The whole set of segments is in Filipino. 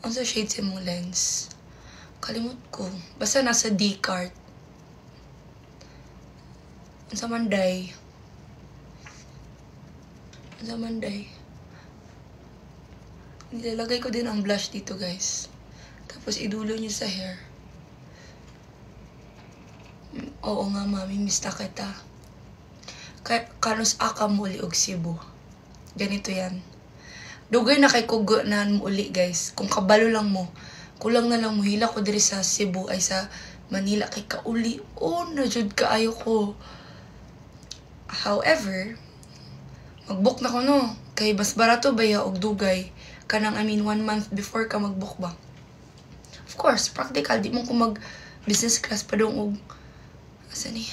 Ang sa shade sa mong lens. Kalimot ko. Basta nasa D-cart. Ang sa manday. Ang sa manday. Nilalagay ko din ang blush dito, guys. Tapos idulo niyo sa hair. Oo nga, mami. Miss na kita. Kanus aka muli og Cebu. Ganito yan. Dugay na kay kugo na uli, guys. Kung kabalo lang mo, kulang na lang mo hila ko diri sa Cebu ay sa Manila kay kauli. Oh, najud kaayo ko. However, mag-book na ko no. Kay bas barato ba ya og dugay. Kanang 1 month before ka mag-book ba. Of course, practical. Di mo ko mag-business class pa doon og asa ni?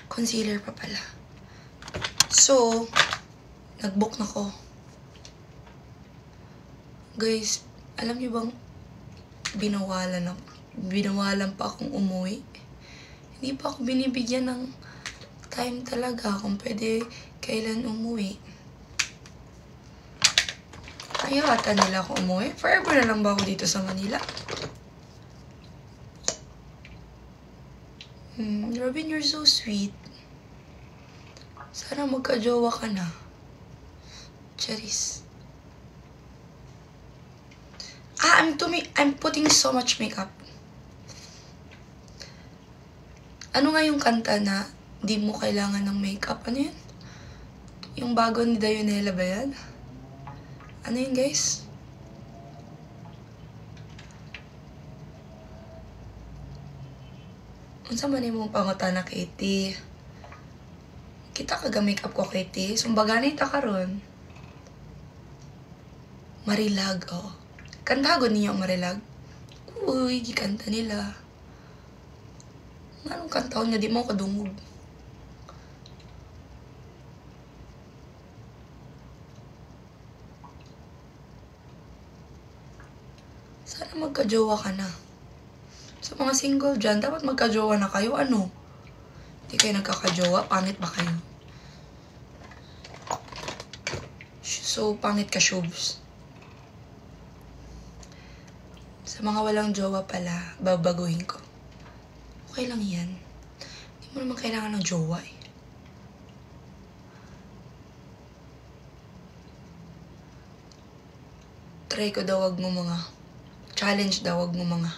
Concealer pa pala. So, nag-book na ko. Guys, alam niyo bang binawalan pa akong umuwi. Hindi pa ako binibigyan ng time talaga kung pwede kailan umuwi. Ayaw ata nila ako umuwi. Forever na lang ba ako dito sa Manila? Robin, you're so sweet. Sana magka-jowa ka na. Charis. I'm putting so much makeup. Ano nga yung kanta na di mo kailangan ng makeup? Ano yun? Yung bago ni Dayonela ba yan? Ano yun, guys? Unsa man imong pangutana, Katie? Kita kaga makeup ko, Katie. Sumbaganay ta karon. Marilag, oh. Kantagon niyo ang Marilag. Uy, gikanta nila. Anong kantaon nga di mo kadungog? Sana magka-jowa ka na. Sa mga single dyan, dapat magka-jowa na kayo. Ano? Hindi kayo nagkaka-jowa? Pangit ba kayo? So, pangit ka, Shubs. Sa mga walang jowa pala, babaguhin ko. Okay lang yan. Hindi mo naman kailangan ng jowa eh. Try ko daw, wag mo mga. Challenge daw, wag mo mga.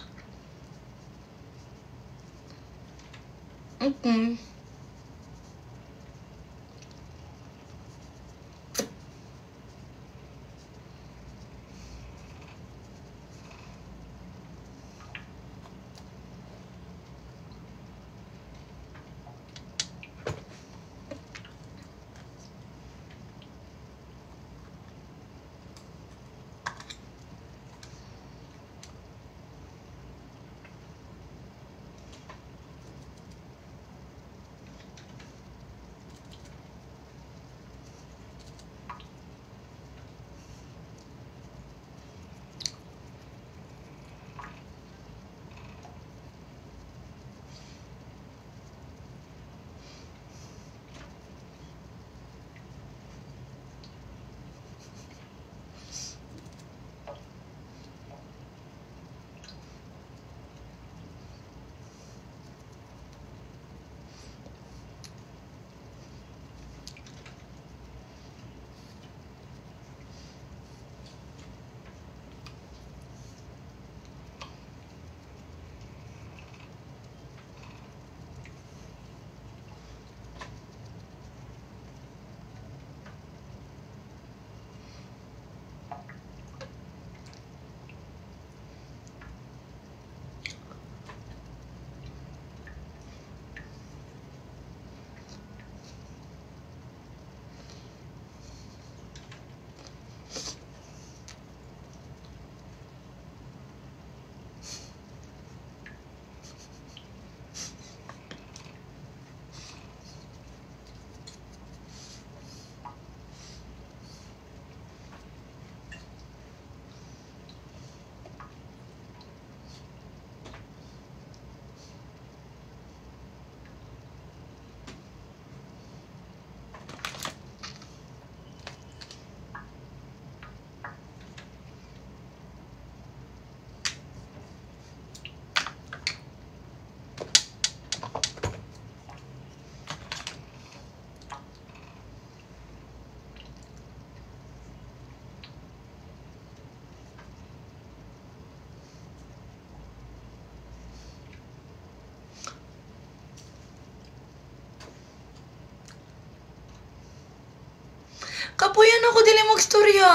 Kapuyan ako, dili magstorya.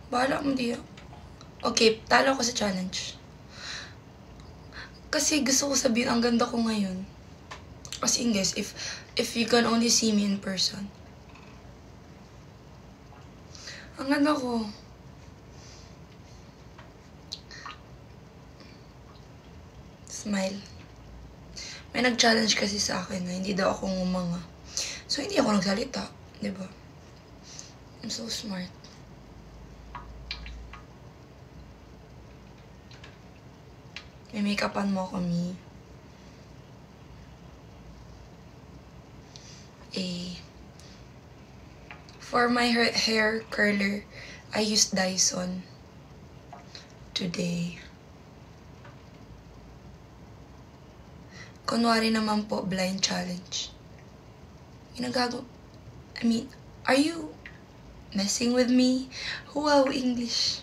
Bahala mo diya. Okay, talo ako sa challenge. Kasi gusto ko sabihin, ang ganda ko ngayon. As in guys, if you can only see me in person. Ang ganda ko. Smile. May nag-challenge kasi sa akin na hindi daw ako ngumanga. So, hindi ako nagsalita. Diba? I'm so smart. May make-upan mo ako, me. For my hair curler, I used Dyson today. Kunwari naman po, blind challenge. Ginagago. I mean, are you messing with me? Wow, English.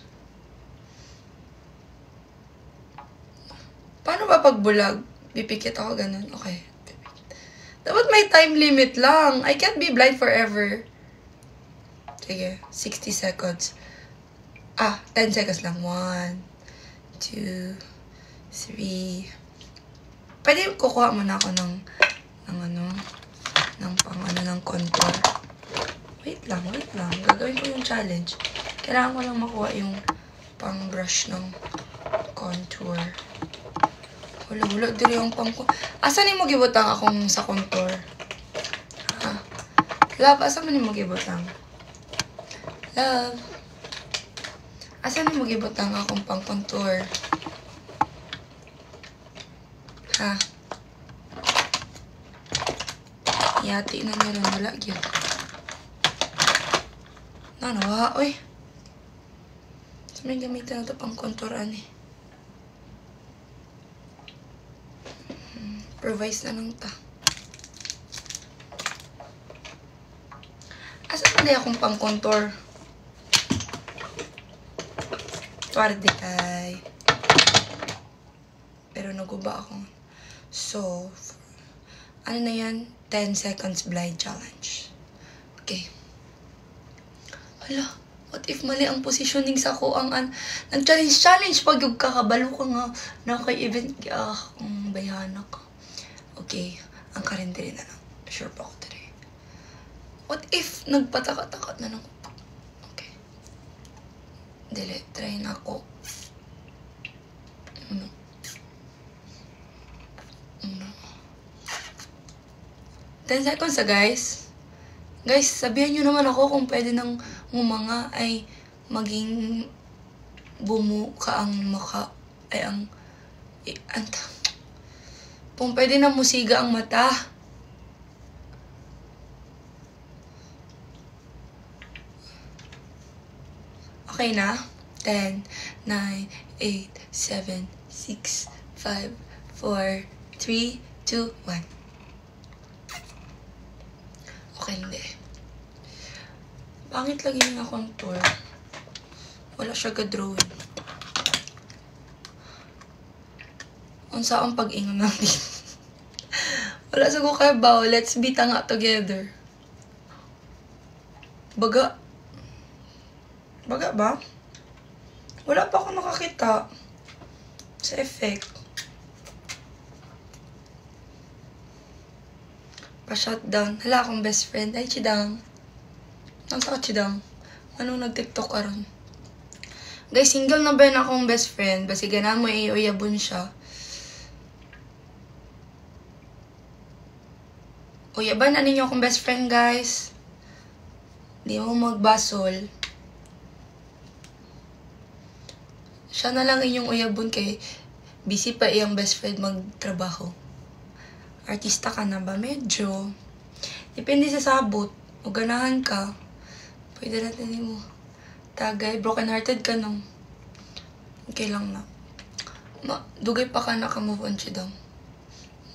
Paano ba pag bulag? Pipikit ako ganun. Okay. Dapat may time limit lang. I can't be blind forever. Sige, 60 seconds. 10 seconds lang. 1, 2, 3. Pwede kukuha muna ako ng contour. Wait lang. Gagawin ko yung challenge. Kailangan ko lang makuha yung pang brush ng contour. Wala, dili yung pang... Asan ni mo gibutang akong sa contour? Love, asan ni mo gibutang? Love. Asan ni mo gibutang akong pang contour? Yati na meron, wala yun. Nanawa, oy. So, may gamitan na ito pang contouran eh. Improvise na lang ta. Asa pa na akong pang contour? Twarde ay. Pero naguba ako. So, ano na yan? 10 seconds blind challenge. Okay. Hala, what if mali ang positioning sa ko ang challenge pag yung kakabalo ka nga na kay event bayana ka. Okay, ang karindiri na lang. Sure pa ako today. What if nagpataka-taka na lang? Okay. Dili, try na ako. 10 seconds guys. Guys, sabihan nyo naman ako kung pwede nang ngumanga ay maging bumuka ang maka ay kung pwede na musiga ang mata. Okay na? 10, 9, 8, 7, 6, 5, 4, 3, 2, 1. Okay, hindi. Pangit lagi yung contour. Wala siya ka-drawing. Unsa ang pag-ingon natin? Wala sa ko kabaw. Let's be tanga together. Baga. Baga ba? Wala pa ako nakakita sa effect. Pa-shutdown. Hala akong best friend. Ay, Chidang. Nasa ka, Chidang? Anong nag-tiktok ka ron? Guys, single na ba yun akong best friend? Basi ganaan mo uyabon siya. Uyaban na ninyo akong best friend, guys. Di mo magbasol. Siya na lang inyong uyabon kay busy pa iyang best friend magtrabaho. Artista ka na ba? Medyo. Depende sa sabot. O ganahan ka. Pwede natin mo. Tagay. Broken hearted ka nung. Okay lang na. Dugay pa ka naka-move on siya daw.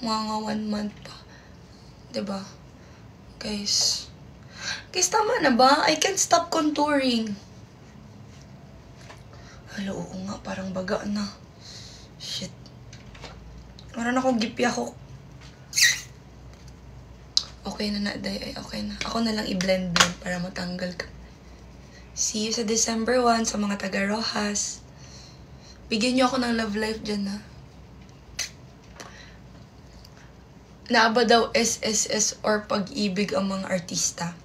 Mga 1 month pa. Diba? Guys. Guys, tama na ba? I can't stop contouring. Hala, oo nga. Parang baga na. Shit. Meron akong gipi ako. Okay na day. Ay, okay na. Ako na lang i-blend para matanggal ka. See you sa December 1 sa mga taga Rojas. Bigyan niyo ako ng love life dyan, ha. Naaba daw SSS or pag-ibig ang mga artista.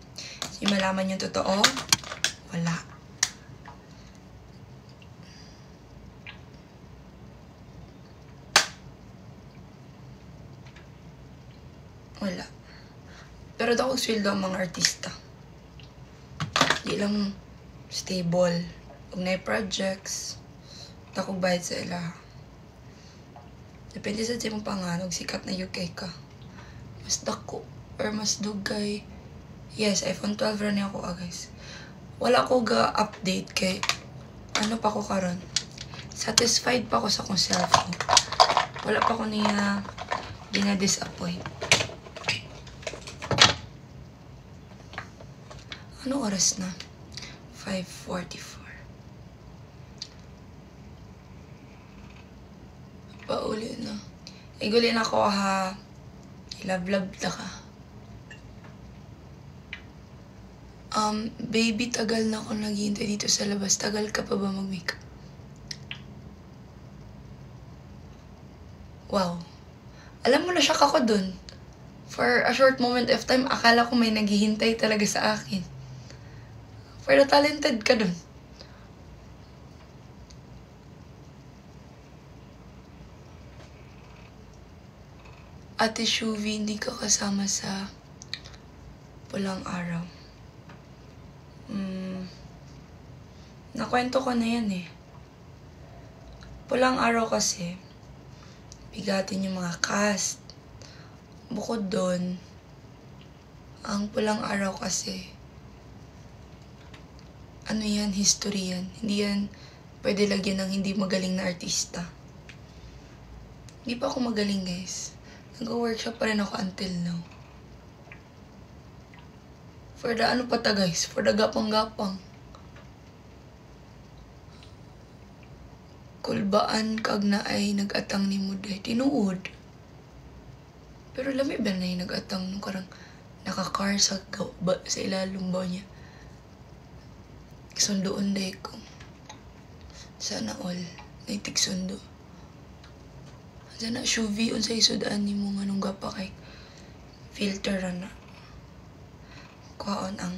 So, malaman yung totoo? Wala. Wala. Pero daw sweldo ang mga artista. Di lang stable. Huwag na projects. Takong bayad sa ila. Depende sa timong panganog. Sikat na UK ka. Mas dako. Or mas dugay. Yes, iPhone 12 rin ako, guys. Wala ko ga-update kay ano pa ko karon. Satisfied pa ko sa kong cellphone. Wala pa ko niya gina-disappoint. Ano oras na? 5:44. Pauli na. Iguli na ko, ha. Ilablab na ka. Baby, tagal na ako naghihintay dito sa labas. Tagal ka pa ba mag-makeup? Wow. Alam mo na shock ako dun. For a short moment of time, akala ko may naghihintay talaga sa akin. Pero talented ka dun. Ate Shuvi, hindi ka kasama sa Pulang Araw. Nakwento ko na yan eh. Pulang Araw kasi, bigatin yung mga cast. Bukod doon, ang Pulang Araw kasi, ano yan, history yan. Hindi yan pwede lagyan ng hindi magaling na artista. Hindi pa ako magaling, guys. Nag-workshop pa rin ako until now. For the ano pa ta, guys? For the gapang-gapang. Kulbaan kag na ay nag-atang ni Muday. Tinuod. Pero lami ba na yung nag-atang nung karang nakakar sa ilalong ba niya? Sundoon day ko. Sana all. Naitig sundo. Sana Shuvi unsay sudaan ni mo nga nung gapa kay filter na. Kuhaon ang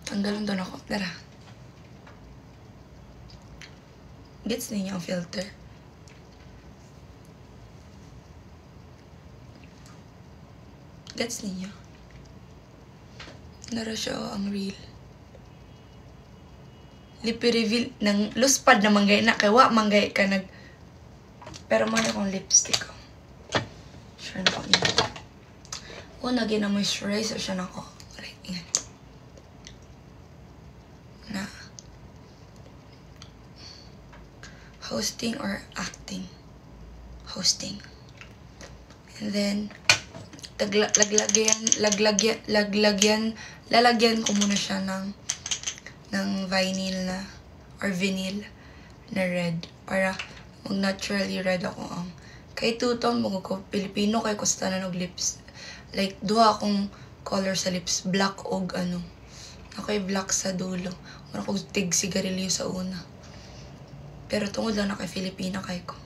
tanggalon doon ako. Tara. Gets ninyo ang filter? Gets ninyo? Nara siya ang real. Lipi reveal ng luspad na manggay na kay wa manggay ka nag pero man akong lipstick ko. Sure na ako niya. Una gina-moisturizer siya na ako. Right, yan. Na. Hosting or acting? Hosting. And then, lalagyan ko muna siya ng vinyl na or vinyl na red para mag-naturally red ako ang kay tutong mga ko Pilipino kay kusta na nog lips like duha akong color sa lips, black og ano ako'y black sa dulo mura ko tig sigarilyo sa una pero tungod lang na kay Filipina kay ko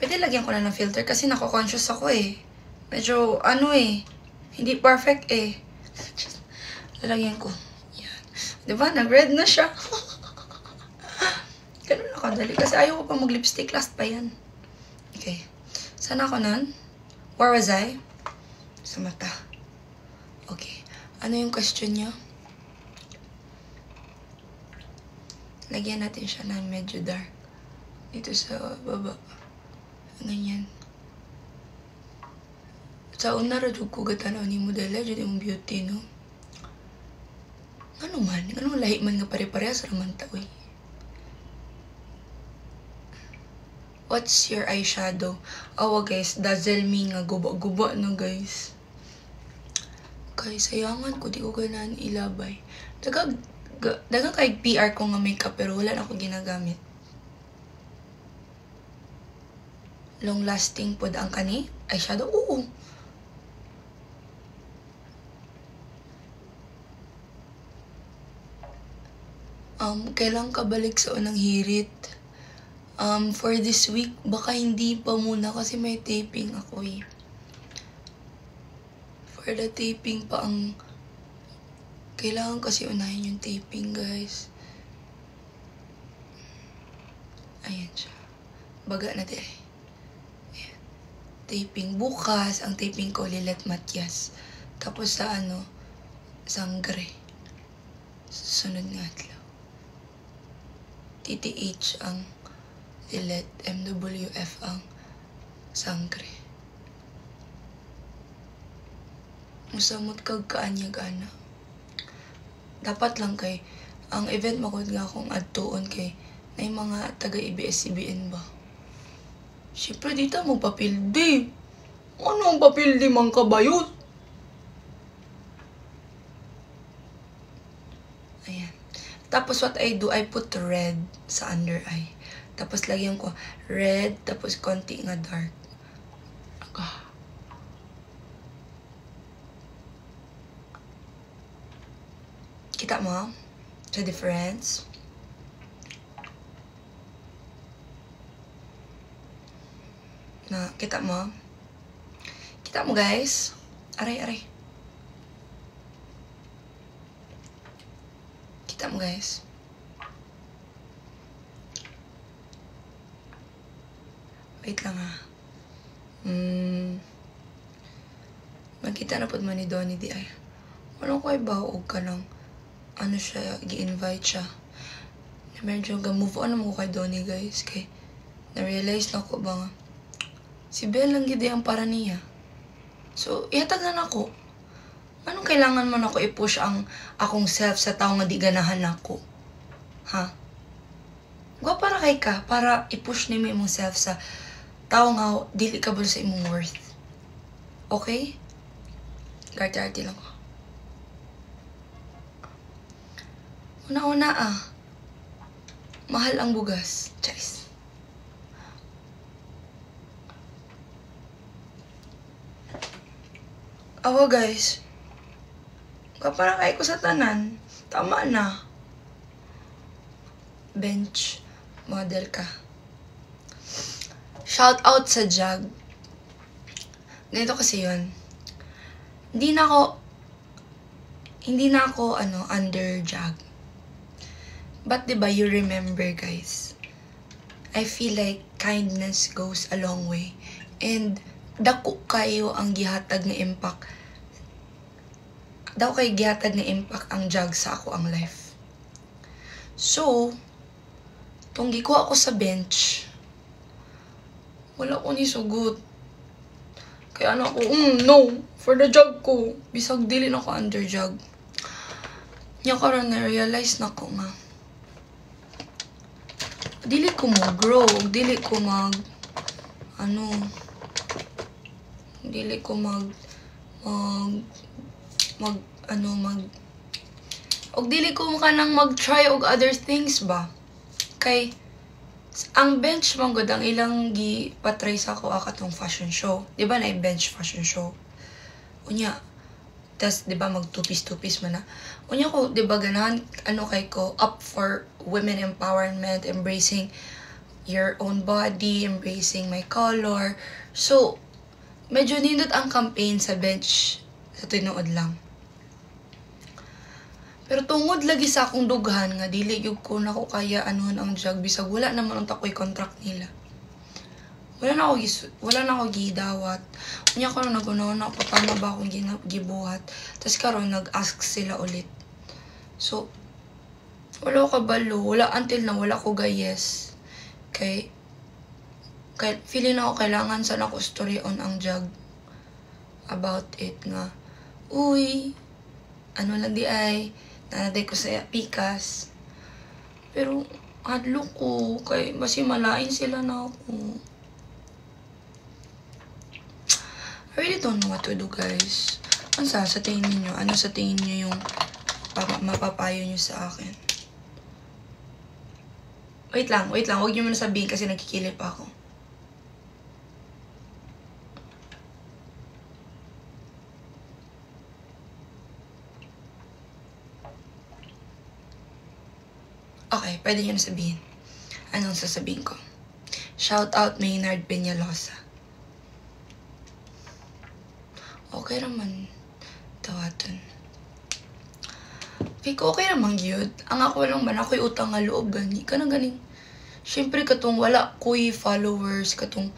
pwede lagyan ko na ng filter kasi nako-conscious ako eh medyo ano eh hindi perfect eh lalagyan ko. Yan. Diba? Nag-red na siya. Ganun na kadali. Kasi ayaw ko pa mag-lipstick. Last pa yan. Okay. Saan ako nun? Where was I? Sa mata. Okay. Ano yung question niyo? Lagyan natin siya ng medyo dark. Dito sa baba. Ganyan. Sa una, radyo ko gatanaw ni modela. Dito yung beauty, no? Ano man? Anong lahi man nga pare-parehas raman ta, uy? What's your eyeshadow? Awa, guys. Dazzle me nga. Guba-guba no, guys. Guys, sayangan ko. Di ko ganaan ilabay. Dagang kay PR ko nga makeup pero wala na ako ginagamit. long lasting pod ang kani eyeshadow. Oo. Kailan ka balik sa unang hirit? For this week, baka hindi pa muna kasi may taping ako eh. For the taping pa ang... Kailangan kasi unahin yung taping, guys. Ayan siya. Baga na di ay. Ayan. Taping bukas. Ang taping ko, Lilet Matias. Tapos sa Sangre. Sunod nga atlaw. TTH ang Lilet. MWF ang Sangre. Musamot kag kaanyag-ana. Dapat lang kay ang event makod nga akong adtuon kay na yung mga taga-ABS-CBN ba. Siyempre dito magpapildi. Ano ang papildi mang kabayot? Ayan. Tapos what I do, I put red sa under eye. Tapos lagyan ko red, tapos konti nga dark. Kita mo? The difference? Na, kita mo? Kita mo, guys? Aray, aray. Kita mo, guys? Wait lang, ha. Magkita na po man ni Donnie di ay. Walang ko ay baog ka ng siya, gi-invite siya. Na medyo ga-move on naman ko kay Donnie, guys. Kay na-realize na ko ba nga, si Belle lang gidi ang para niya. So, ihatag na ako. Anong kailangan man ako i-push ang akong self sa tao nga di ganahan ako? Ha? Gwa para kay ka, para i-push ni mo imong self sa tao nga dili ka sa imong worth. Okay? Garte-arte lang ko. Una-una mahal ang bugas. Charis. Awa guys. Kapara kay ko sa tanan. Tama na. Bench model ka. Shout out sa Jag. Ganito kasi yun. Hindi na ako under Jag. But diba, you remember guys, I feel like kindness goes a long way. And dako kayo ang gihatag na impact. Daw kay gihatag na impact ang Jag sa ako ang life. So, tong gikuha ko sa bench, wala ko ni sugot. Kaya ako, no, for the Jag ko. Bisag dili na ko under Jag. Nya karon na-realize na ko nga. Dili ko mag-grow, dili ko dili ko kanang mag-try og other things ba. Kay, ang bench man gud ang ilang gi-patry sa ako akatong fashion show. Di ba na bench fashion show? Unya, tas di ba magtupis-tupis man na. Unya ko, di ba ganahan, kay ko, up for women empowerment, embracing your own body, embracing my color. So, medyo nindot ang campaign sa bench sa tinuod lang. Pero tungod lagi sa akong dughan nga dili gyud ko nako kaya ang Jag bisag wala naman ang takoy contract nila. Wala na ako gidawat. Unya karon nagunaon ako tama ba akong gibuhat. Tas karon nag-ask sila ulit. So wala ko kabalo, wala until na wala ko gayes. Kay feeling ako kailangan sana ko story on ang Jag about it nga. Uy, lang di ay nanaday ko sa pikas. Pero hadlo ko kay basi malain sila na ako. I really don't know what to do, guys. Sa tingin niyo? Ano sa tingin niyo yung mapapayo niyo sa akin? Wait lang. Huwag niyo muna sabihin kasi nagkikilip ako. Okay, pwede nyo na sabihin. Anong sasabihin ko? Shout out Maynard Peñalosa. Okay naman. Tawaton. Okay naman yun. Ang ako lang man, ako'y utang nga loob gani. Kanang ganing. Siyempre katong wala ko'y followers, katong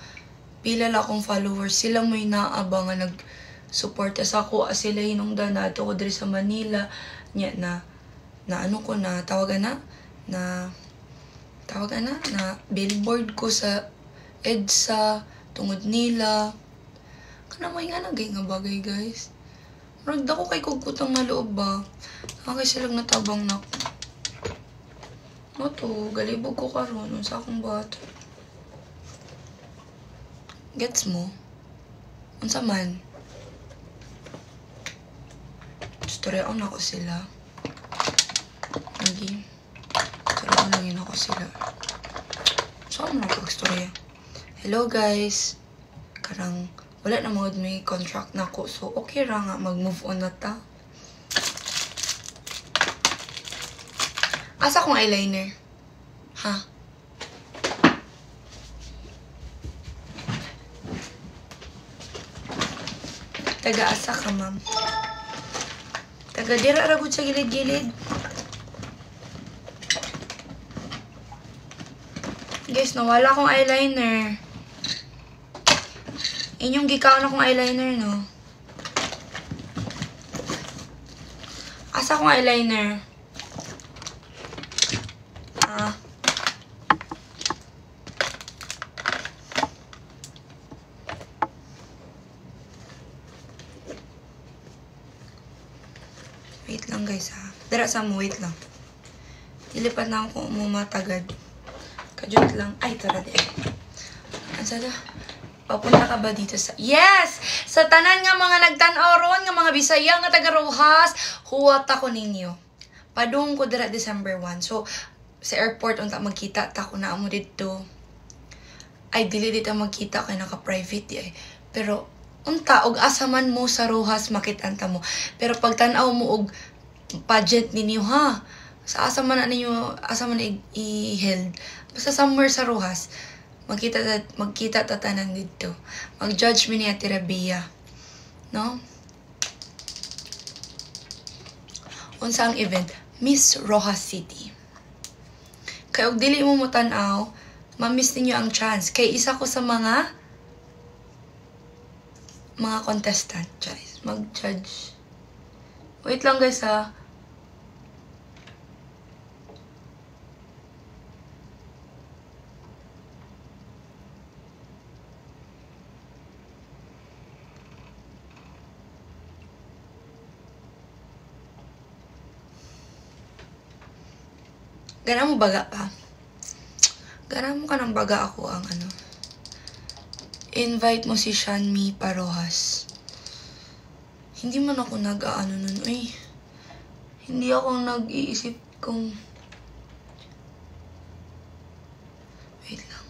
pila la akong followers. Sila mo'y naabang nga nag-support sa ako. Sila hinungdan na ito ko diri sa Manila. Nya na ano ko na, tawagan na billboard ko sa EDSA, tungod nila. Kana may nga nagay nga bagay, guys. Ragda ko kay kugkutang nga loob ba? Nakakay silang natabang na ko. Ano to? Galibog ko karon sa akong bato. Gets mo? Unsa man? Storyaon ako sila. Lagi. Storyaon lang yun ako sila. Saan mo nakag-storya? Hello guys. Karang wala na mga may contract na ako. So, okay ra nga. Mag-move on na ta. Asa kong eyeliner? Ha? Taga-asa ka, ma'am. Taga-dira ragod sa gilid-gilid. Guys, nawala akong eyeliner. Inyong gikaon akong eyeliner, no? Asa akong eyeliner? Wait lang, guys, ha? Dara sa mo, wait lang. Ilipat na ako kung umatagad. Kajut lang. Ay, tara di. Ansada? Papunta ka ba dito sa... Yes! Sa tanan nga mga nagtanaw ron, nga mga Bisaya nga taga Rojas, huwat ako ninyo. Padung ko dira December 1. So, sa airport, unta magkita, tako na amo dito. Ay, dili dito magkita, kaya naka-private di ay. Pero, unta, og asaman mo sa Rojas, makitanta mo. Pero pag tanaw mo og pageant ninyo, ha? Sa asaman na ninyo, asaman na i-held. Basta somewhere sa Rojas, magkita tatanan dito. Mag-judge mi ni Ate Rabia. No? Unsa ang event? Miss Rojas City. Kaya og dili mo mutanaw, ma-miss ninyo ang chance. Kay isa ko sa mga contestant. Guys, mag-judge. Wait lang, guys, ha. Gana mo baga pa? Gana mo ka ng baga ako ang ano. Invite mo si Shanmi Parojas. Hindi man ako nag-ano nun. Uy, hindi ako nag-iisip kung... Wait lang.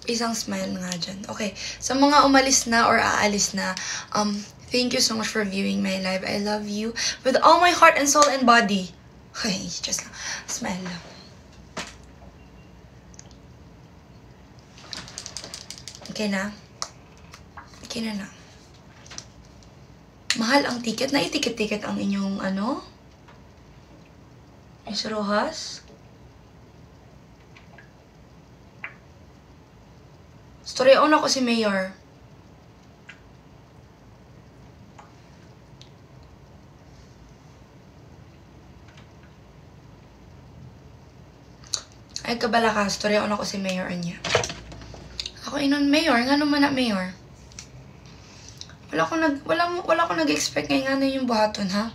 Isang smile nga dyan. Okay. Sa mga umalis na or aalis na, thank you so much for viewing my live. I love you with all my heart and soul and body. Okay, just lang. Smile lang. Okay na? Okay na. Mahal ang ticket. Nai-ticket-ticket ang inyong ano? Miss Rojas? Storyaon ako si Mayor. Ay, kabala ka. Storyaon ako si Mayor niya. Ako inon Mayor. Nga naman na Mayor. Wala ko nag-expect ngayon nga na yung buhaton, ha?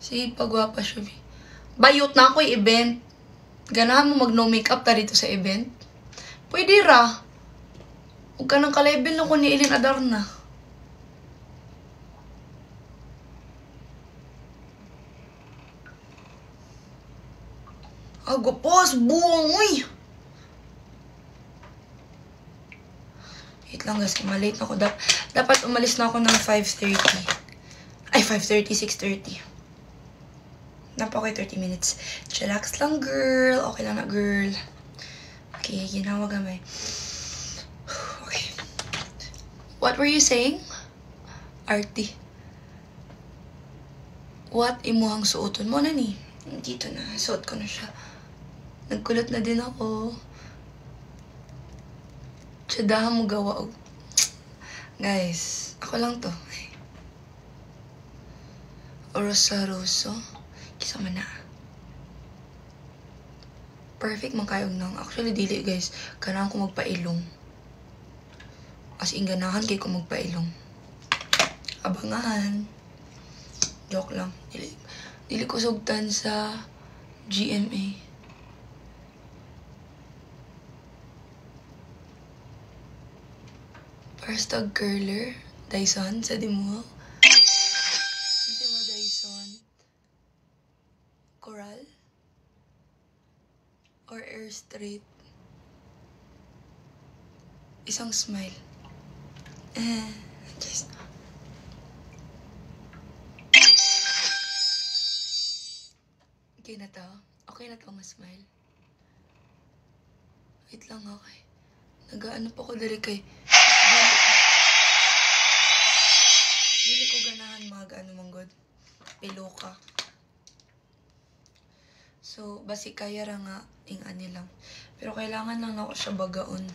Si pagwapa siya. Bayot na ako event. Ganahan mo mag-no makeup ta dito sa event? Pwede ra. Huwag ka nang ka-level na ko ni Elin Adarna. Agapos, buwang, uy! Wait lang guys, malate na ako. Dapat umalis na ako ng 5:30. Ay, 5:30, 6:30. Napa okay, 30 minutes. Chillax lang, girl. Okay lang na, girl. Okay, ginawa gamay. Okay. What were you saying? Arty. What imuhang suoton mo na ni? Dito na. Suot ko na siya. Nagkulot na din ako. Tsadahan mo gawa. Guys, ako lang to. Rosa-roso. Kisa man na. Perfect man kayo nang. Actually, dili guys. Kailangan ko magpailong. As in, ganahan kayo ko magpailong. Abangahan. Joke lang. Dili ko sugtan sa GMA. First tag curler. Dyson. Sa di mo. Hindi mo Dyson. Coral. Or Air Straight. Isang smile. Just. Okay na to? Okay na to ma-smile? Wait lang, okay. Nag-ano pa ko dali kay... Dili ko ganahan mag-ano manggod. Pilo ka. So, basi kaya ra nga ing-ani lang. Pero kailangan lang ako siya bagaon.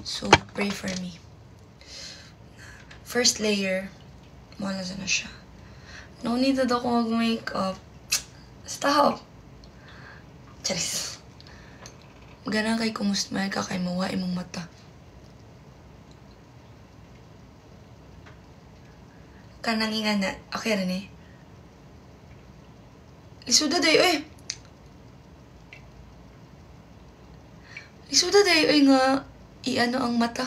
So, pray for me. First layer, mawala na siya. No need na ako mag-makeup. Stop! Charis. Magana kay kumusmile ka kay mawa imong mata. Kanang inga na. Okay rin eh. Lisuda dayo eh. Lisuda dayo eh nga i-ano ang mata.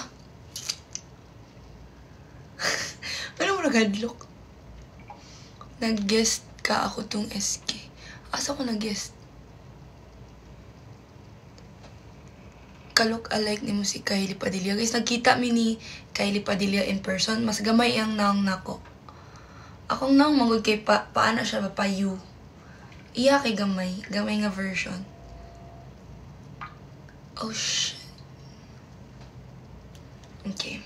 Ano mo nag-hadlock? Nag-guest ka ako tong SK. Asa ko nag-guest? Kalok alike ni mo si Kylie Padilla. Guys, nagkita mi ni Kylie Padilla in person. Mas gamay ang naong nako. Akong naong magod kay paano siya ba? Pa-you. Iya kay gamay. Gamay nga version. Oh, shit. Okay.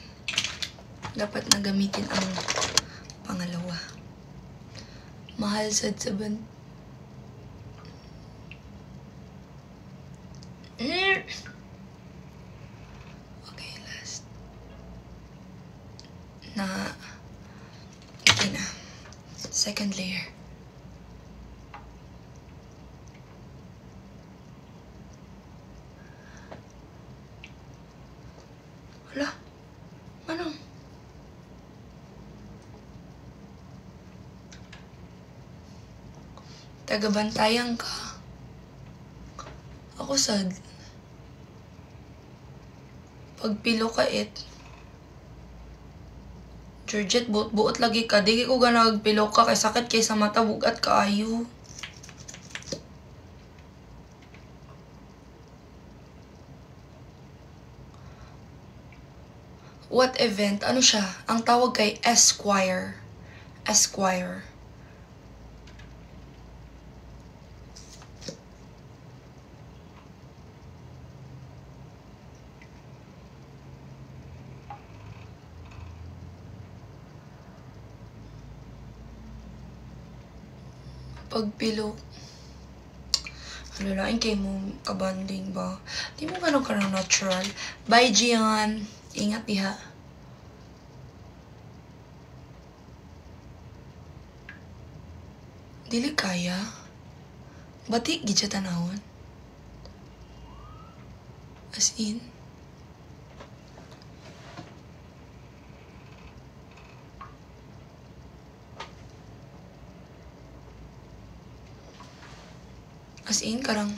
Dapat na gamitin ang pangalawa. Mahal sad sa ban. Okay, last. Okay na. Second layer. Wala. Ano? Tagabantayan ka. Ako sad. Pagpilo ka Georgette, buot lagi ka. Di ko ganagpilo ka kay sakit kay sa mata bugat kaayo. What event? Ano siya? Ang tawag kay Esquire. Esquire. Pagpilo. Lalain kayo mo kabanding ba? Di mo ganun ka ng natural. Bye, Gian. Ingat diha. Dili kaya. Batik gid siya tanawon. As in. As in, karang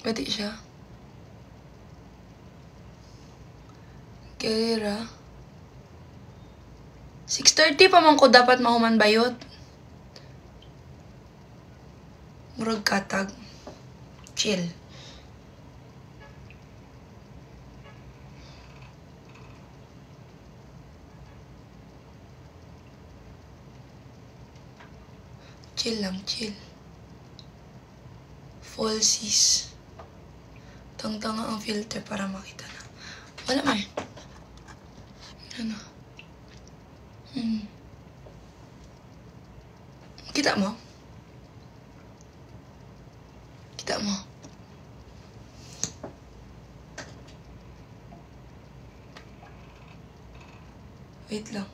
Pati siya. Kera. 6:30 pa man ko dapat mahuman bayot. Murag katag. Chill. Chill lang, chill. Falsies. Tangtanga ang filter para makita na. Wala man. Ano? Kita mo? Kita mo? Wait lang.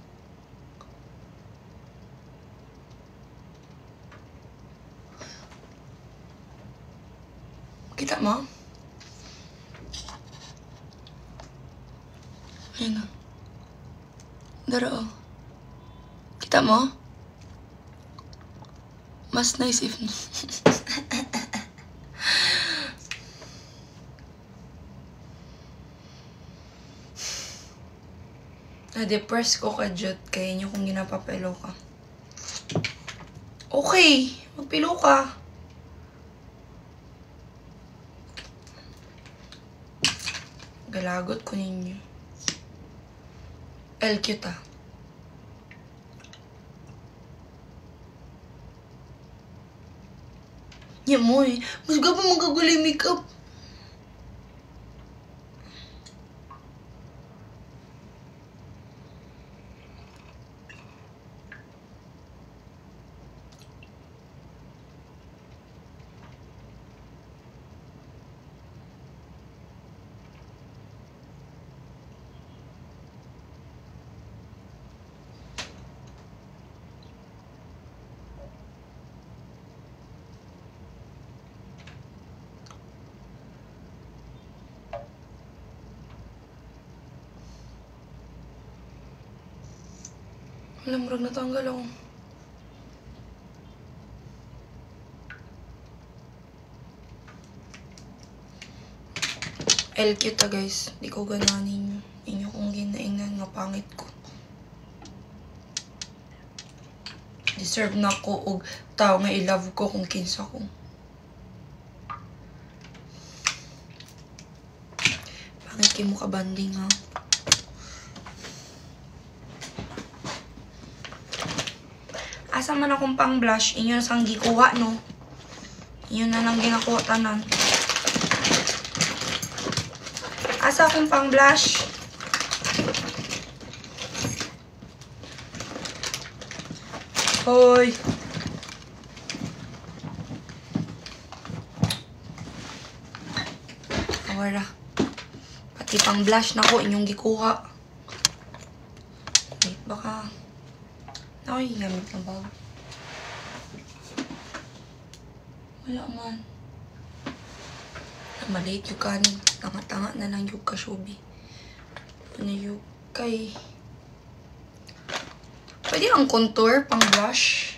Kita mo? Ayun na. Daro. Kita mo? Mas nice if... Na-depress ko ka, Jut. Kaya nyo kung ginapapilo ka. Okay. Magpilo ka. Galagot ko ninyo. Cute ah. Yan mo eh. Mas gaba mong kagulay makeup. Wala, murag natanggal ako. Cute ta guys. Di ko gananin inyo kung ginaingnan nga pangit ko. Deserve na ko og tao nga i-love ko kung kinsa ko. Pangit kayo mo kabanding ha. Asa man akong pang blush, inyo na sang gikuha no. Inyo na lang ginakuha tanan. Asa akong pang blush? Hoy. Awara. Pati pang blush na ko inyong gikuha. Wait, baka ay, gamit ng bag. Wala man. Malate yung kanin. Tanga-tanga na lang yung kashubi. Ano yung kay... Pwede ang contour, pang blush.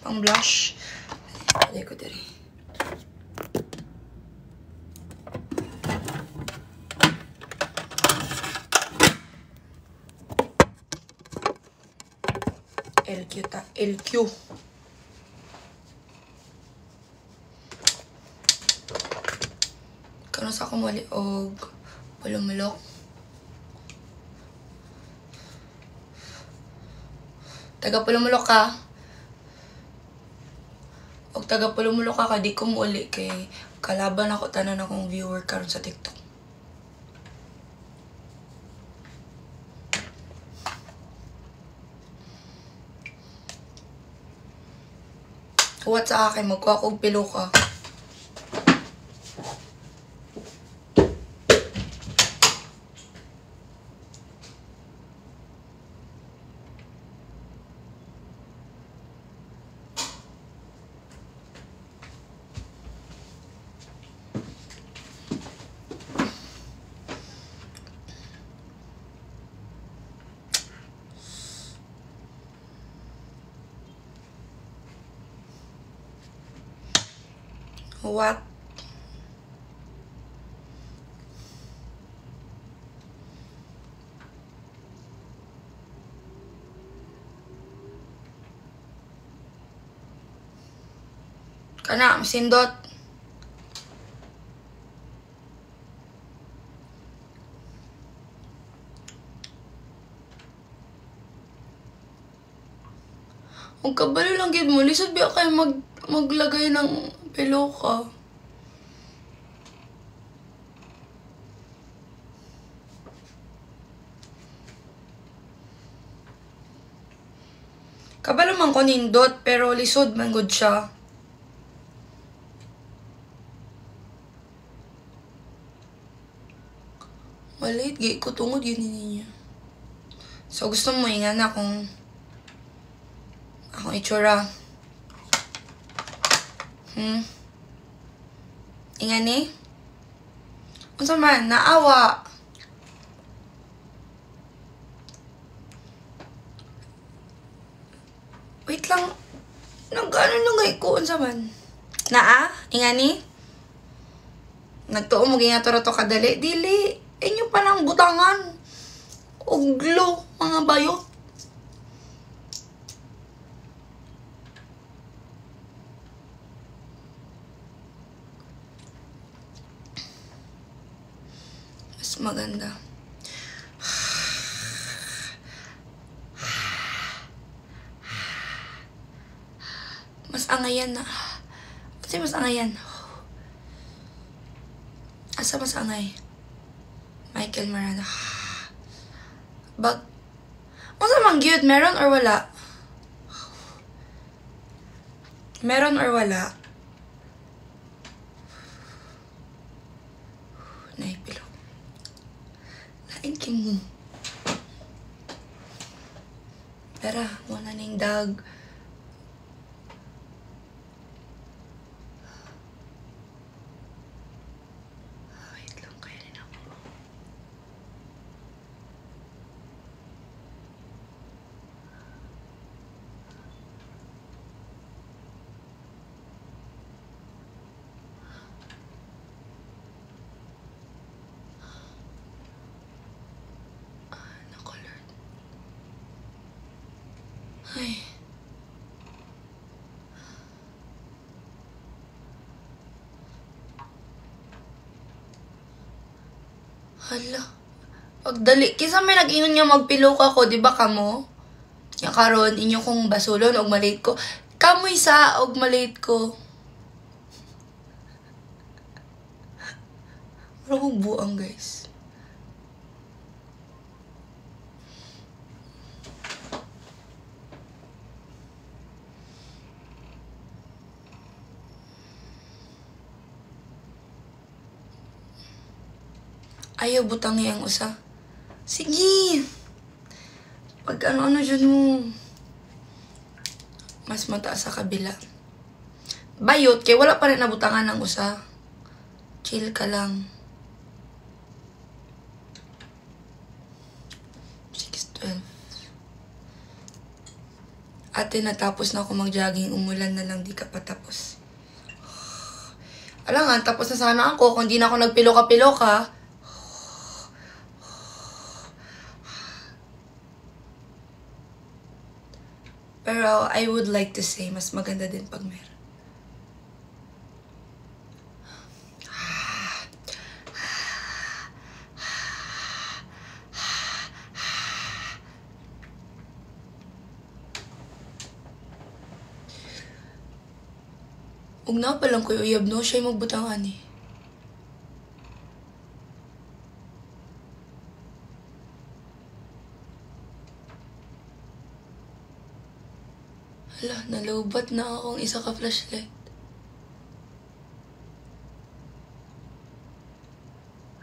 Pang blush. Pwede ko diri. LQ ta. LQ. Kano sa akong mali og pulumulok. Taga pulumulok ka. Og taga pulumulok ka di ko muuli kay kalaban ako tanan akong viewer karon sa TikTok. What sa akin, magkuha kong pilo ka. What? Kana, masindot. Huwag kabalo lang gid mo. Lisod biya kayo maglagay ng peluka. Kabalo man ko nindot, pero lisod man good siya. Malit, gay ko tungod yun niya. So, gusto mo ingan akong itsura. Ingan ni? Unsa man, naawa. Wait lang. Nag-ano nungay ko. Unsa man? Naa? Ingan ni? Nagtuo mo gingaturo to kadali. Dili. Inyo pa lang butangan. Uglo. Mga bayot. Mas maganda. Mas angayan na. Kasi mas angayan. Asa mas angay? Michael Miranda. Masa mang cute? Meron or wala? Meron or wala? Naipilo. Lain mo. Tara, wala na yung dag. Ay. Hala. Pagdali. Kisa may nag-ingon nga magpiloka ko, di ba kamo? Yung karon inyo kong basulon og malate ko. Kamoy sa og malate ko. Pero kong buang, guys. Ayaw butangi ang usa. Sige. Pag ano-ano dyan mo. Mas mataas sa kabila. Bayot, kaya wala pa rin nabutangan ng usa. Chill ka lang. 6:12. Ate, natapos na ako mag-jogging. Umulan na lang, di ka patapos. Alangan, tapos na sana ako. Kung di na ako nagpiloka-piloka. Pero I would like to say, mas maganda din pag meron. Huwag na pa lang ko uyab, no? Siya'y magbutangan eh. Hala, nalubat na akong isa ka flashlight.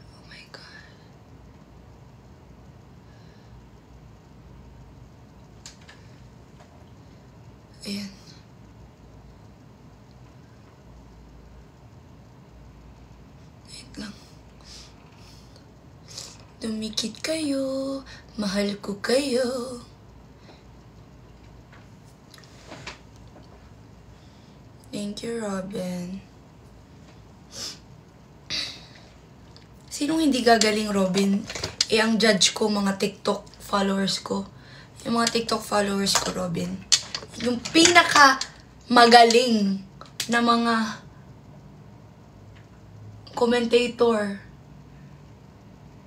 Oh my God. Ayan. Wait lang. Dumikit kayo, mahal ko kayo. Thank you, Robin. Sinong hindi gagaling, Robin? Eh, ang judge ko, mga TikTok followers ko. Yung mga TikTok followers ko, Robin. Yung pinaka magaling na mga commentator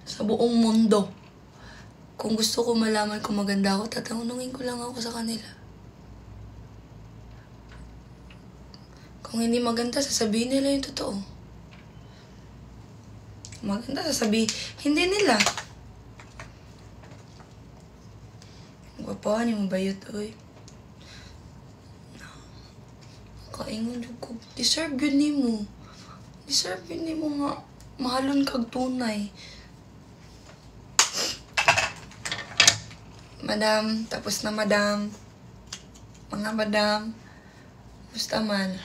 sa buong mundo. Kung gusto ko malaman kung maganda ako, tatanungin ko lang ako sa kanila. Kung hindi maganda, sasabihin nila yung totoo. Maganda, sasabihin, hindi nila. Gwapahan yung bayot, oy. Kaingon yung ko. Deserve yun ni mo. Deserve yun ni mo nga. Mahalon kag tunay. Madam, tapos na madam. Mga madam. Gusto man.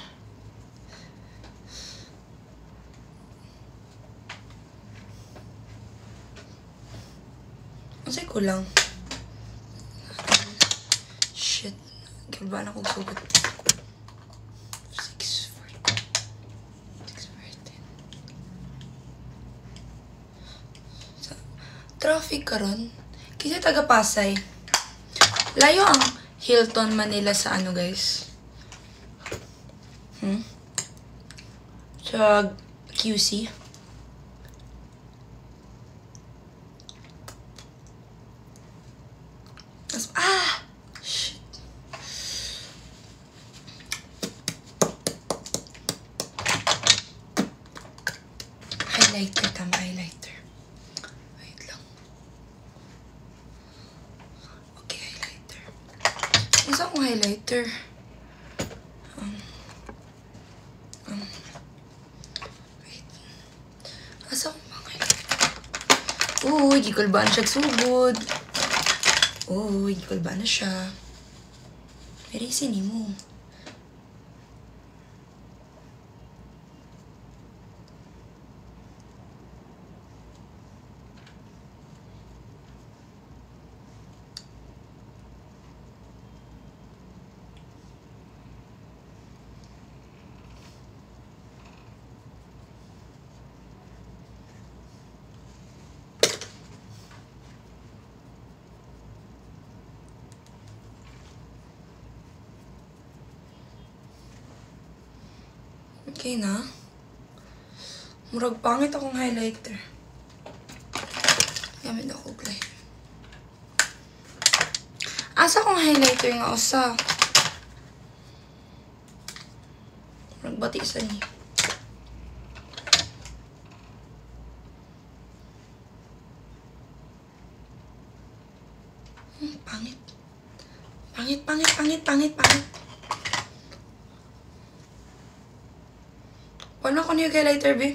Masay ko lang. Shit. Kilbaan ako sugot. 6:14. Traffic karon. Kasi taga Pasay. Layo ang Hilton Manila sa ano, guys? Sa QC. Shit. Highlighter, tama, highlighter. Wait lang. Okay, highlighter. Isa akong highlighter. Wait. Asa akong mga highlighter? Uy, gikulbaan siya sugod. Uy, gikulbaan na siya. Pero isinin mo. Okay na. Murag pangit akong highlighter. Gamit ako glay. Asa akong highlighter nga usa? Murag batisan niya. Pangit. Pangit. Paano ako niyo kay lighter, be?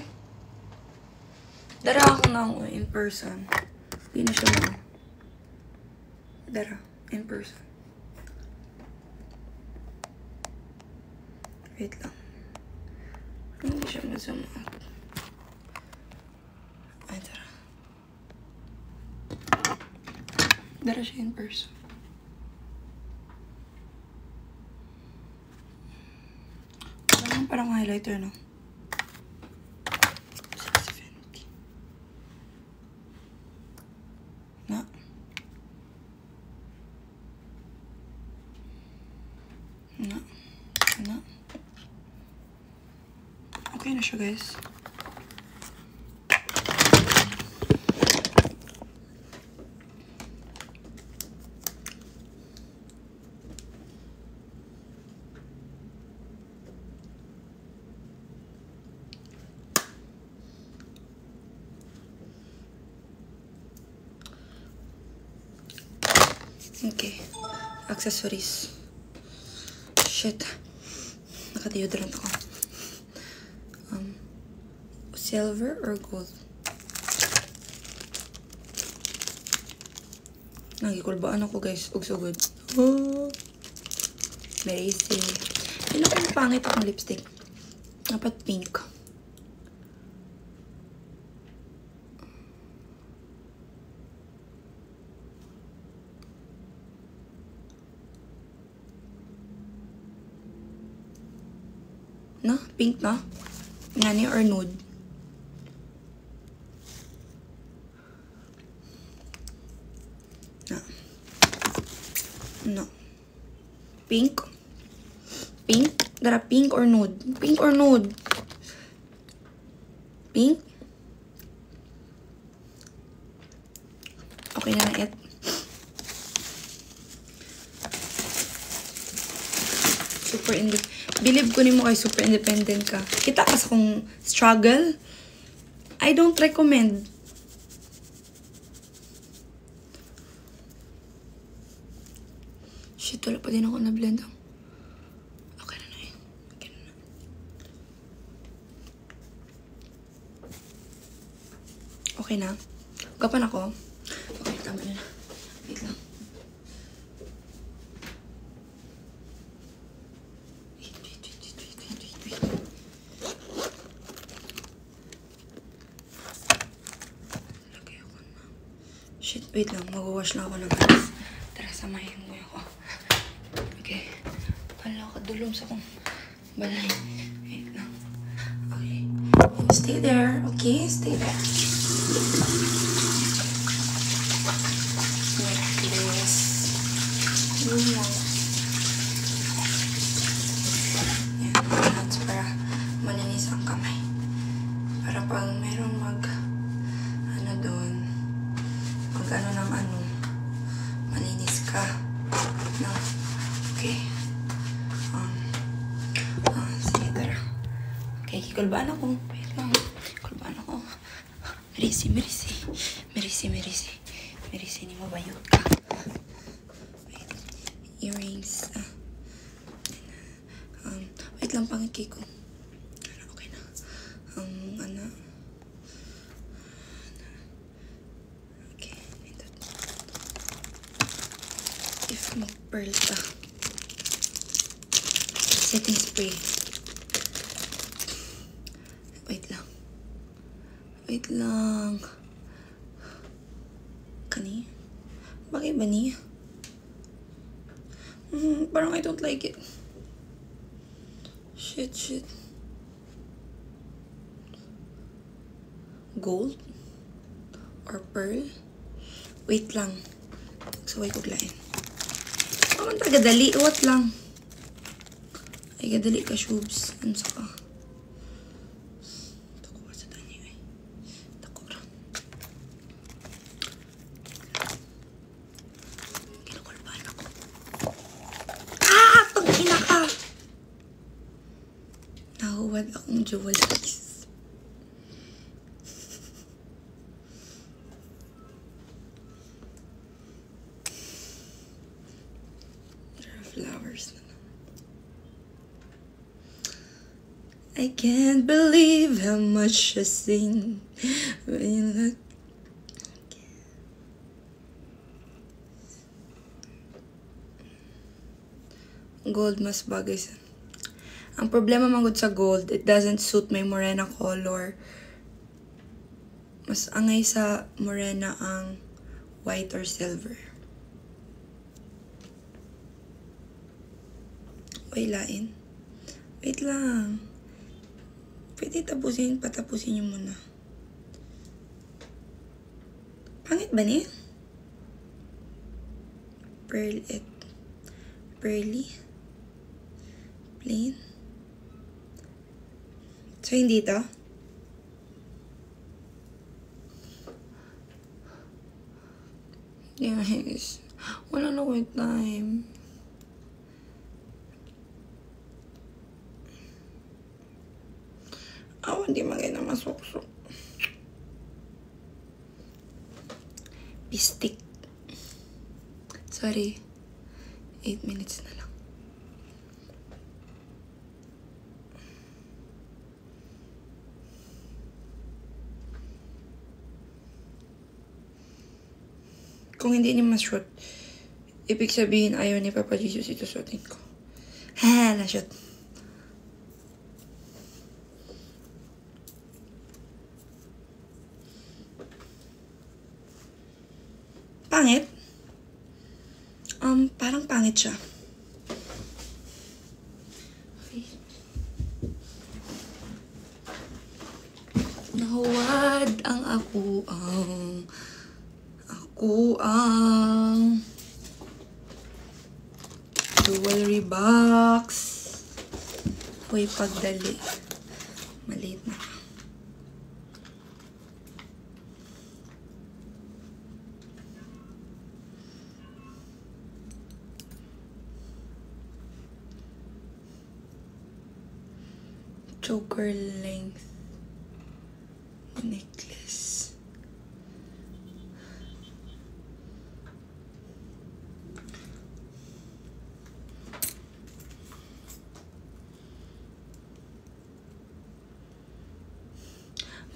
Dara ako na ako in person. Hindi na siya mo. Dara, in person. Wait lang. Hindi siya ma-zoom out. Ay, dara. Dara siya in person. Parang highlighter, no? No. Okay na siya, guys. Okay. Accessories. Shit. Naka-deodorant ako. Silver or gold? Nagikulbaan ako, guys. Ugsugod. Oh. Amazing. Hindi ko pangit akong lipstick. Dapat pink. No? Pink na? Ngani or nude? No. No. Pink? Pink? Dara, pink or nude? Pink or nude? Pink? Okay na lang it. Super independent. Believe ko nimo kay super independent ka. Kita ka sa kong struggle. I don't recommend. Shit, wala pa din ako na-blend. Okay na na eh. Okay na na. Okay na? Gapan ako. Okay, tama na. Wait lang. Shit, wait lang. Mag-wash lang ako ng hands. Tara, samahin mo ako. Okay. Pala ako dulong sa kong balay. Wait lang. Okay. Stay there. Okay? Stay there. Yes. Yun lang. Yan. Hands para malinis ang kamay. Para pag mayroong malinis ka. No? Okay. Sige, tara. Okay, kulbaan ako. Wait lang. Kulbaan ako. Merisi, ni mabayot ka. Wait. Earrings. Wait lang, pangikay ko. Okay na. If mag-pearl ka. Setting spray. Wait lang. Kani? Bagay ba niya? Parang I don't like it. Shit. Gold? Or pearl? Wait lang. Suway ko glain. Kaman tagadali, uwat lang. Ay, gadali ka, shubs. Ano sa ka? Tako ba sa tanyo eh? Tako ra. Kinukulbaan ako. Pag-ina ka! Nahuwad akong jewelries. Flowers. I can't believe how much I sing when you look. Gold mas bagay sa. Ang problema magod sa gold, it doesn't suit my morena color. Mas angay sa morena ang white or silver. Lain. Wait lang. Pwede patapusin nyo muna. Pangit ba niya? Pearly. Plain. So, hindi to? Guys, wala na ko time. Hindi maganda masukso. Pistik. Sorry. 8 minutes na lang. Kung hindi niya ma-shoot, ibig sabihin ayaw ni Papa Jesus ito suotin ko. Na-shoot. Pangit? Parang pangit siya. Nahuwad ang ako ang jewelry box. ko'y pagdali. Maliit na. Choker length necklace.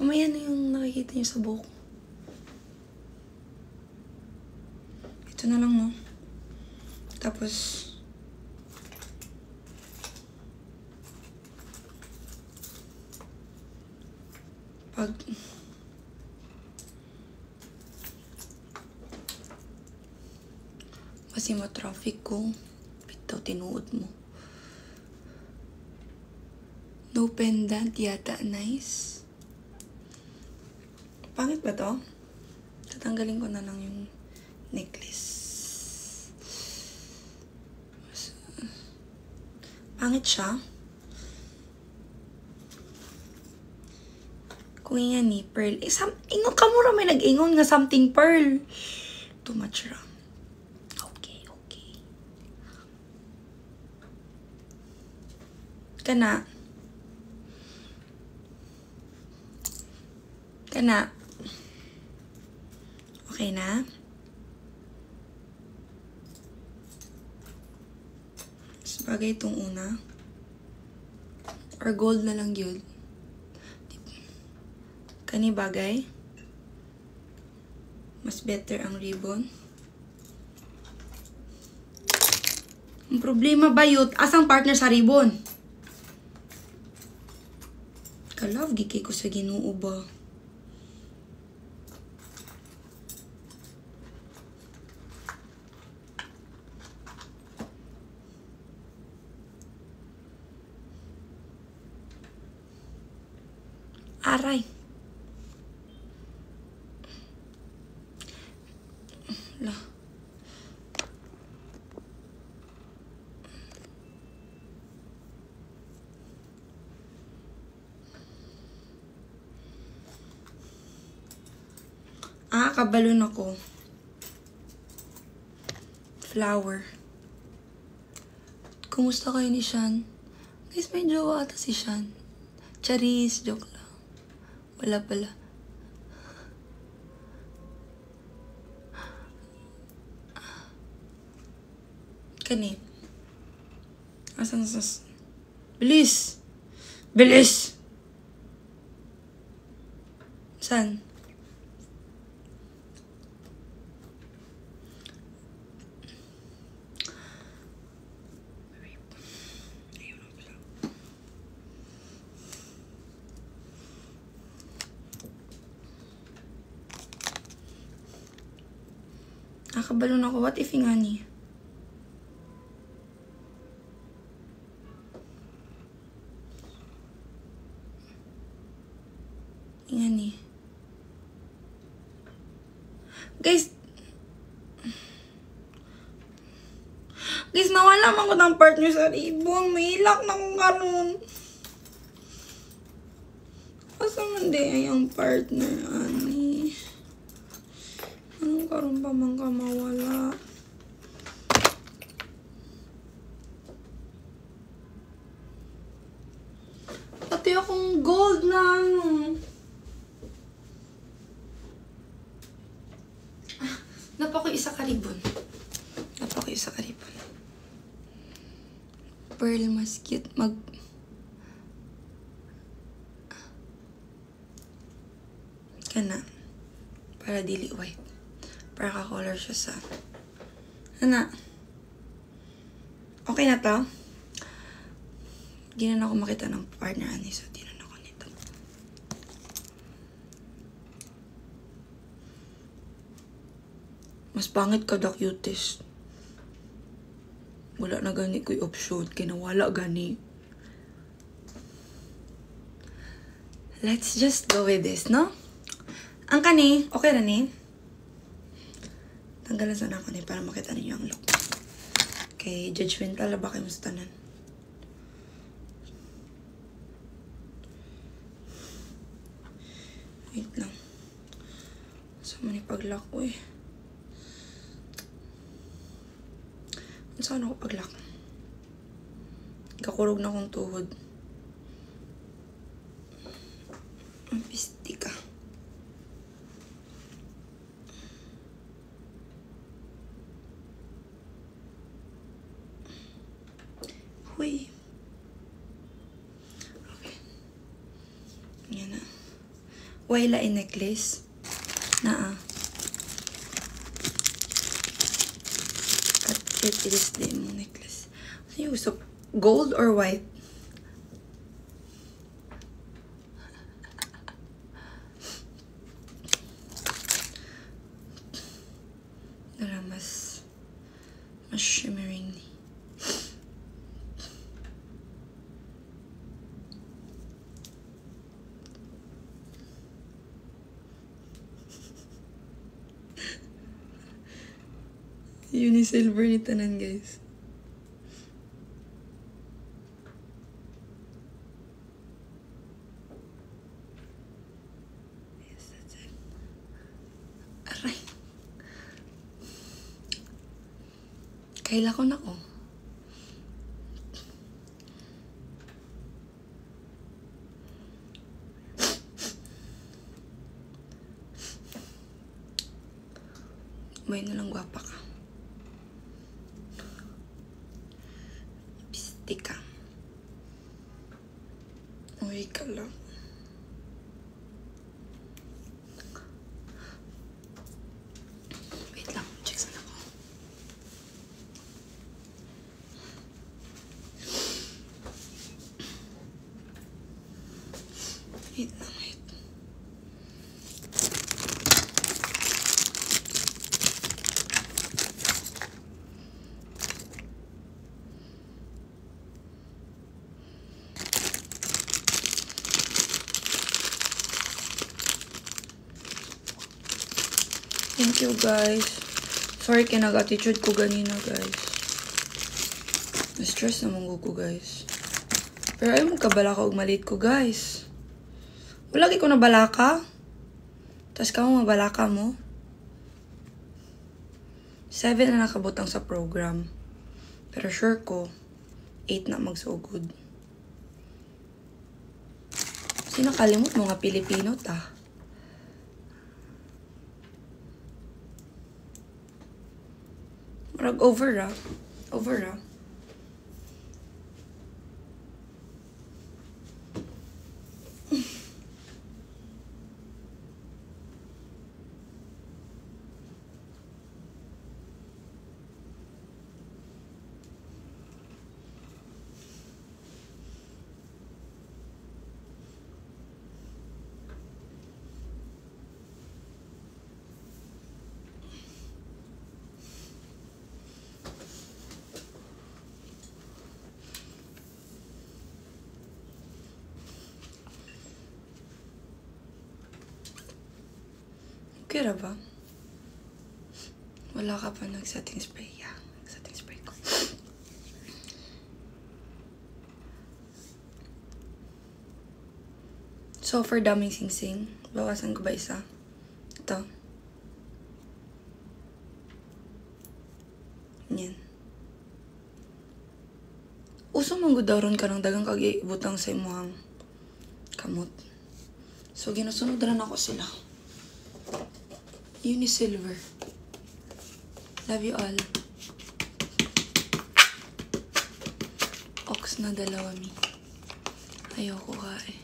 Mamaya na yung nakikita niyo sa buhok. Ito na lang, no? Tapos pag kasi ma-traffic ko, bitaw tinuod mo. No pendant yata, nice. Pangit ba to? Tatanggalin ko na lang yung necklace. Pangit siya. Kung nga ni pearl. Ingon ka mo ra may nag-ingon nga something pearl. Too much ra. Okay. Kana. Okay na? Sabagay itong una. Or gold na lang yun. Kani bagay. Mas better ang ribbon. Ang problema ba yun? Asang partner sa ribbon? Kalove, gikay ko sa Ginoo ba? Aray. La. Kabalon ako. Flower. Kumusta kayo ni Sean? Guys, may jowa ata si Sean. Charis, joke lang. Wala pala. Kani. Asan? Bilis! Bilis! San? Nakabalon ako. What if nga ni? Nga ni. Guys, nawala man ko ng partner sa ribbon. May hilak na kong karon. Asa man di ay ang partner, ani? Anong karon pa man ka mawala? Pati akong gold na ano. Napakoy isa ka ribbon. Pearl mas cute. Kana. Para dili white. Para ka-color siya sa... Ana. Okay na to? Di na ako makita ng partner ani. So, di na ako nito. Mas pangit ka da cutest. Wala na gani ko'y option. Kinawala gani. Let's just go with this, no? Ang kani, okay na ni? Tanggalan sana ako ni para makita ninyo ang look. Okay, judgmental ba kayo sa tanan? pag-lock, uy. Saan ako pag-lock? Kakurog na akong tuhod. Ang pisti ka. Uy. Okay. Yan na. Wala necklace. Naa. It is the necklace. Ano yung gusto? Gold or white? Para mas shimmering. Uni-silver ni tanan, guys. Yes, that's it. Aray. Kaila ko na ko. May na lang gwapa ka. Ka. Uy ka lang. Wait lang. Check sana ako. Wait lang. Thank you, guys. Sorry kaya nag-attitude ko ganina, guys. Na-stress naman ko, guys. Pero ayaw magkabala ka og malit ko, guys. Lagi ko nabala ka. Tapos ka mo mabala ka mo. 7 na nakabutang sa program. Pero sure ko, 8 na magsugod. Sino kalimot mo nga Pilipino, ta? Marag over, ah. Over, ah. Okay ra ba? Wala ka pa nag-setting spray. Yeah, setting spray ko. So, for daming sing-sing, bawasan ko ba isa? Ito. Yan. Uso manggudaron ka ng dagang kag-ibutang sa imuhang kamot. So, ginusunod rin ako sila. Uni-silver. Love you all. Ox na dalawa mi. Ayoko ka eh.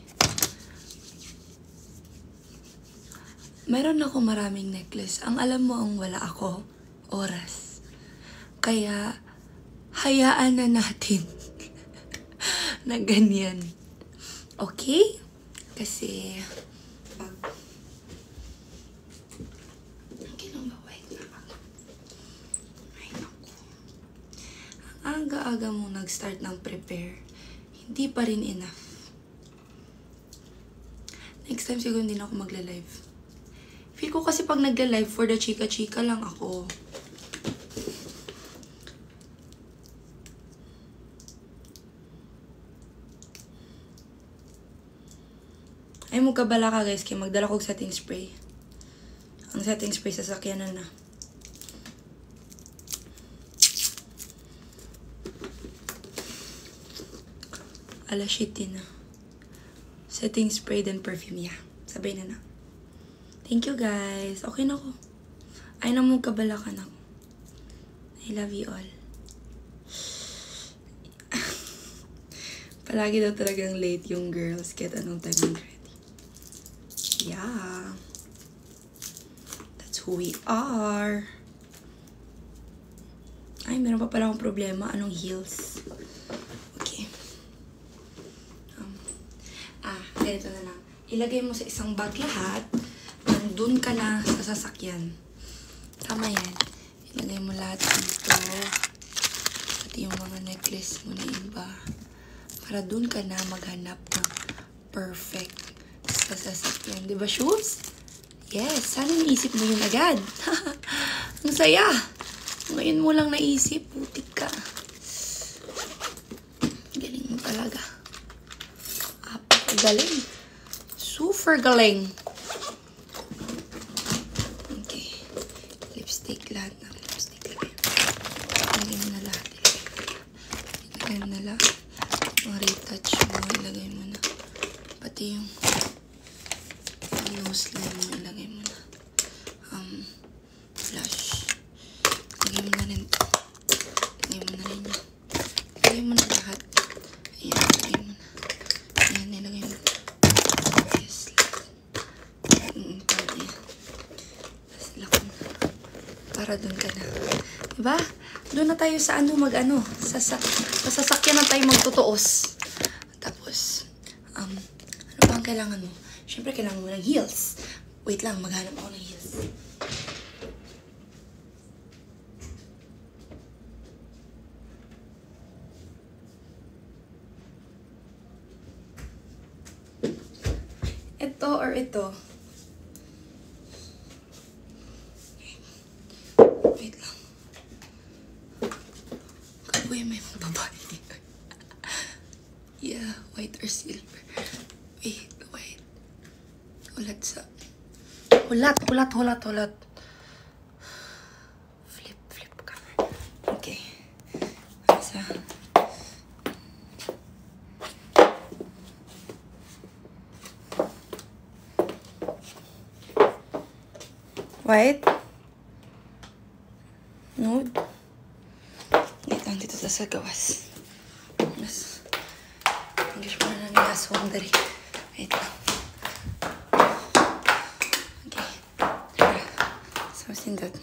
Meron ako maraming necklace. Ang alam mo ang wala ako, oras. Kaya, hayaan na natin na ganyan. Okay? Kasi, aga-aga mo nag-start ng prepare, hindi pa rin enough. Next time siguro hindi na ako magla-live. Feel ko kasi pag nagla-live for the chika-chika lang ako. Ay mo kabala ka guys, kaya magdala ko setting spray. Ang setting spray sa sakyanan na. Ala shitty na. Setting spray then perfume. Yeah. Sabay na. Thank you guys. Okay na ko. Ay na mo kabalakan ako. I love you all. Palagi daw talagang late yung girls. Kahit anong time mag-ready. Yeah. That's who we are. Ay, meron pa pala akong problema. Anong heels? Okay. Ganito na lang. Ilagay mo sa isang bag lahat. Nandun ka na sa sasakyan. Tama yan. Ilagay mo lahat dito. Pati yung mga necklace mo na iba. Para dun ka na maghanap ng perfect sa sasakyan. Diba, shoes? Yes. Sana naisip mo yun agad. Ang saya. Ngayon mo lang naisip. Putik ka. Galing mo talaga. Galing. Super galing. Okay. Lipstick. Lahat ng lipstick. Ilagay mo na lahat. Ilagay mo na lahat. Mga retouch mo. Ilagay mo na. Pati yung nose line mo. Ilagay mo na. Blush. Ilagay mo na rin. Ilagay mo na rin yan. Ilagay mo na lahat. Ayan. Ilagay mo na. Ayan, nilagay mo. Yes, lahat. Pwede. Tapos lakon. Para dun ka na. Diba? Doon na tayo sa mag-ano. Sa sasakyan na tayo magtutuos. Tapos, ano ba ang kailangan mo? Siyempre, kailangan mo ng heels. Wait lang, maghanap ako ng heels. Ito or ito? Wait lang. Kapoy may mga babae. Yeah, white or silver. Wait, white. Hulat sa... Hulat. Flip cover. Okay. Sa... White. Nude. Wait lang dito sa gawas. Mas. English pa na nila aswang dari. Wait lang. Okay. Sama sindat.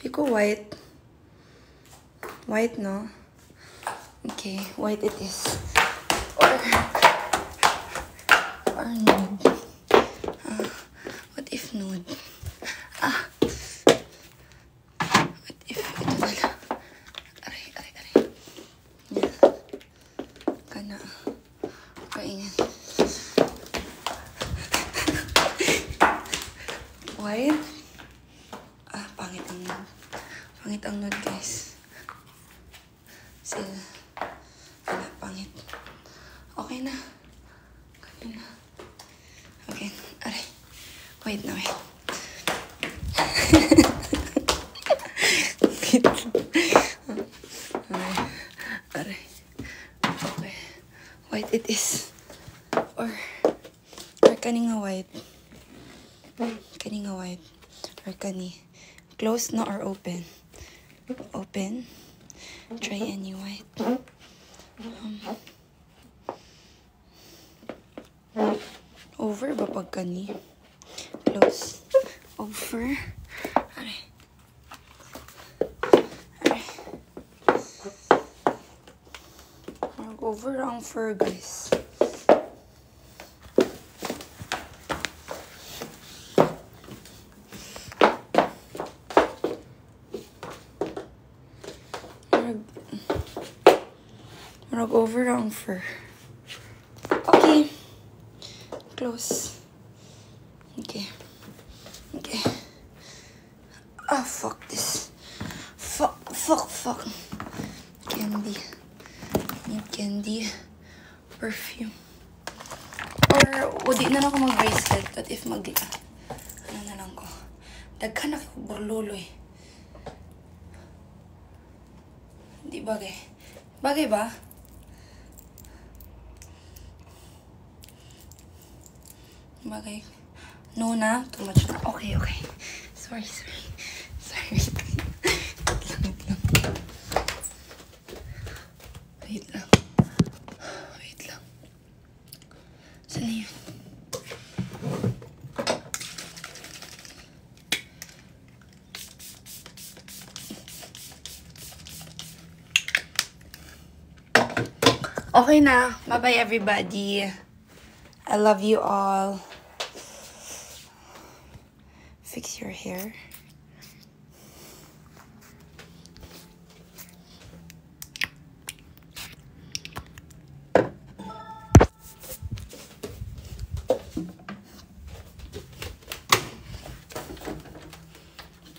Pico white. White, no? Okay, white it is. Or nude. What if nude? What if ito na lang? Aray. Yan. Kana. Kaingan. White. Pangit ang nude, guys. Pangit. Okay na. Kanina. Okay. Aray. Wait na, wait. Aray. Okay. White it is. Or kaninga white. Kaninga white. Or kani. Close na or open? Open. Try any white. Over ba pag kani? Close. Over. Aray. Mag-over ang fur, guys. Mag-over ang fur. Okay. Close. Okay. Fuck this. Fuck. Candy. Need candy. Perfume. Or, di na lang ako mag-bracelet. But if ano na lang ko. Daghan na ko burluloy. Di bagay. Bagay ba? Bagay. No na. Too much na. Okay. Sorry. Wait lang. Saan na yun? Okay na. Bye-bye, everybody. I love you all. Fix your hair.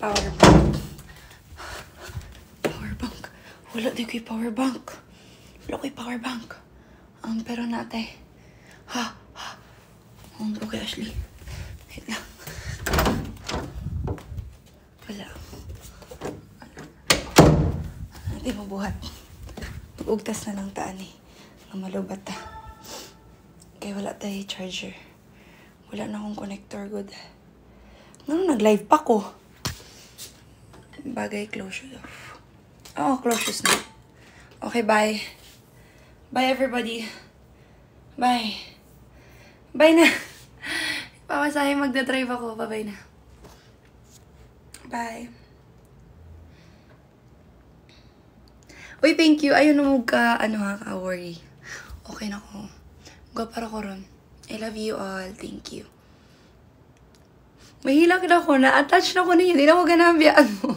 Power bank. Wala di ko yung power bank. Pero nate. Ang okay, Ashley. Wait lang. Wala. Hindi mabuhat. Pag-ugtas na lang taan eh. Nga malubat ta. Kaya wala tayo charger. Wala na akong connector good. Ngano nag-live pa ko? Bagay, close shoes off. Oo, close shoes na. Okay, bye. Bye, everybody. Bye. Bye na. Pamasahe, magdadrive ako. Bye-bye na. Bye. Uy, thank you. Ayun na ka-worry. Okay na ko. Mga para ko ron. I love you all. Thank you. Mahila ka na ako. Na-attach na ko ninyo. Hindi na ako ganabiyaan mo.